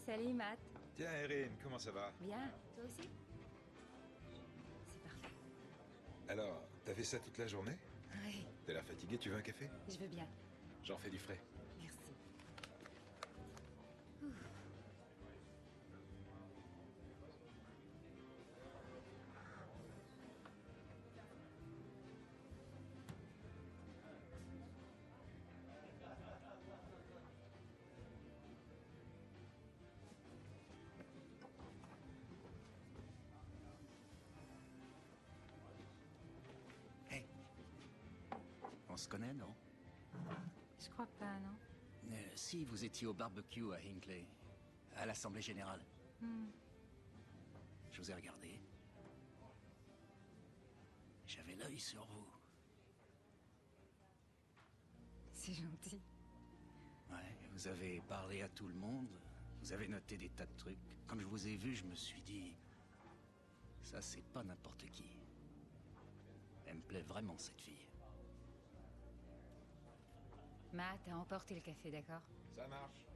Salut, Matt. Tiens, Erin, comment ça va? Bien, toi aussi? C'est parfait. Alors, t'as fait ça toute la journée? Oui, T'as l'air fatigué, tu veux un café? je veux bien. J'en fais du frais. Merci. Hey, on se connaît, non? Je crois pas, non? Si vous étiez au barbecue à Hinckley, à l'Assemblée Générale. Je vous ai regardé. J'avais l'œil sur vous. C'est gentil. Ouais, vous avez parlé à tout le monde. Vous avez noté des tas de trucs. Quand je vous ai vu, je me suis dit... Ça, c'est pas n'importe qui. Elle me plaît vraiment, cette fille. Matt, t'as emporté le café, d'accord? Ça marche.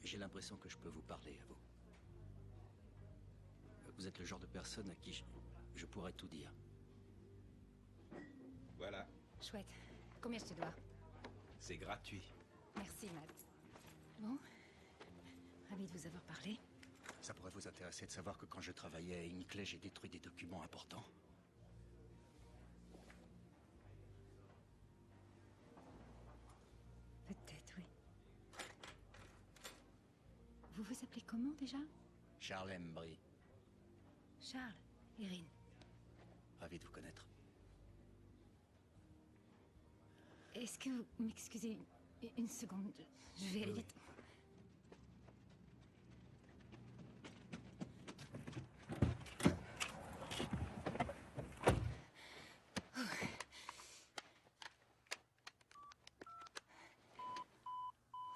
J'ai l'impression que je peux vous parler à vous. Vous êtes le genre de personne à qui je pourrais tout dire. Voilà, Chouette. Combien je te dois? c'est gratuit. Merci, Matt. Bon. Ravi de vous avoir parlé. Ça pourrait vous intéresser de savoir que quand je travaillais à Hinckley, j'ai détruit des documents importants. Peut-être, oui. Vous vous appelez comment, déjà? Charles Embry, Charles. Erin. ravi de vous connaître. Est-ce que vous m'excusez une seconde? Je vais aller vite.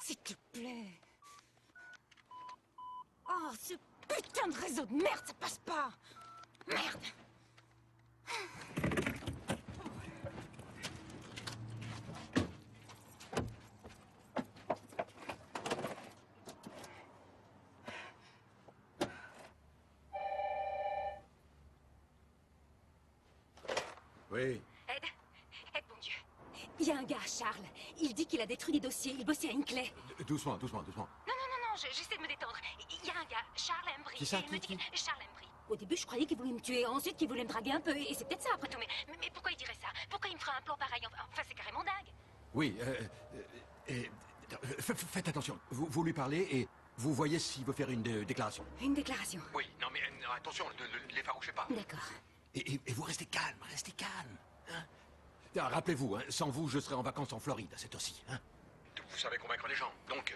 S'il te plaît. Oh, ce putain de réseau de merde, ça passe pas! Merde! Oui. Aide, mon Dieu. Il y a un gars, Charles. Il dit qu'il a détruit des dossiers. Il bossait à Hinckley. Doucement. Non, j'essaie de me détendre. Il y a un gars, Charles Embry. Qui ça, Il me qui dit Charles Embry. Au début, je croyais qu'il voulait me tuer. Ensuite, qu'il voulait me draguer un peu. Et c'est peut-être ça, après tout. Mais pourquoi il dirait ça? Pourquoi il me ferait un plan pareil? Enfin, c'est carrément dingue. Oui, faites attention. Vous lui parlez et vous voyez s'il veut faire une déclaration. Une déclaration. Oui, non mais attention, ne l'effarouchez pas. D'accord. Et vous restez calme, Hein. Rappelez-vous, hein, sans vous, je serai en vacances en Floride à cette heure-ci. Hein. Vous savez convaincre les gens, donc...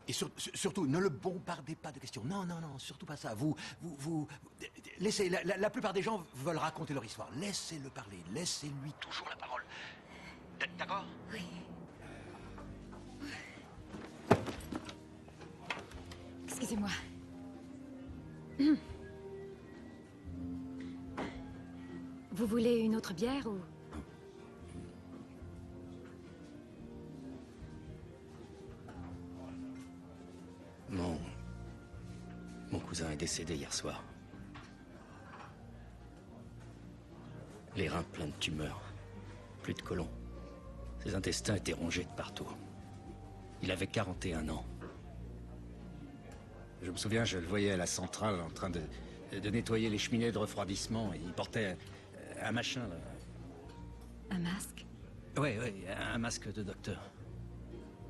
Et surtout, ne le bombardez pas de questions. Non, surtout pas ça. Vous laissez... La plupart des gens veulent raconter leur histoire. Laissez-le parler, laissez-lui toujours la parole. D'accord? Oui. Excusez-moi. Vous voulez une autre bière ou... Mon cousin est décédé hier soir. Les reins pleins de tumeurs. Plus de côlon. Ses intestins étaient rongés de partout. Il avait 41 ans. Je me souviens, je le voyais à la centrale en train de nettoyer les cheminées de refroidissement. Il portait un machin, là. Un masque? Oui, un masque de docteur.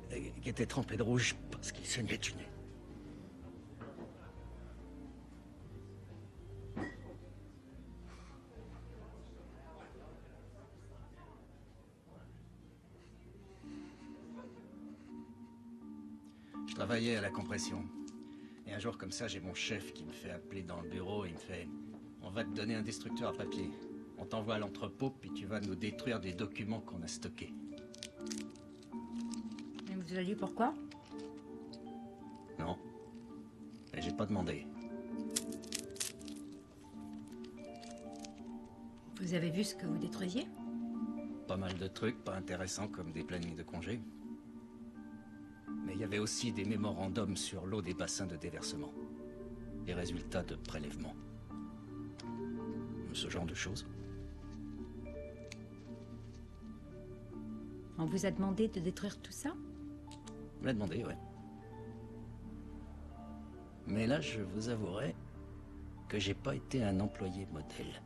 Qui était trempé de rouge parce qu'il saignait du nez. Je travaillais à la compression. Et un jour comme ça, j'ai mon chef qui me fait appeler dans le bureau et il me fait « On va te donner un destructeur à papier. On t'envoie à l'entrepôt, puis tu vas nous détruire des documents qu'on a stockés. » Et vous avez dit pourquoi? Non. Mais j'ai pas demandé. Vous avez vu ce que vous détruisiez? Pas mal de trucs pas intéressants comme des plannings de congés. Mais il y avait aussi des mémorandums sur l'eau des bassins de déversement. Des résultats de prélèvement. Ce genre de choses. On vous a demandé de détruire tout ça? On l'a demandé, ouais. Mais là, je vous avouerai que j'ai pas été un employé modèle.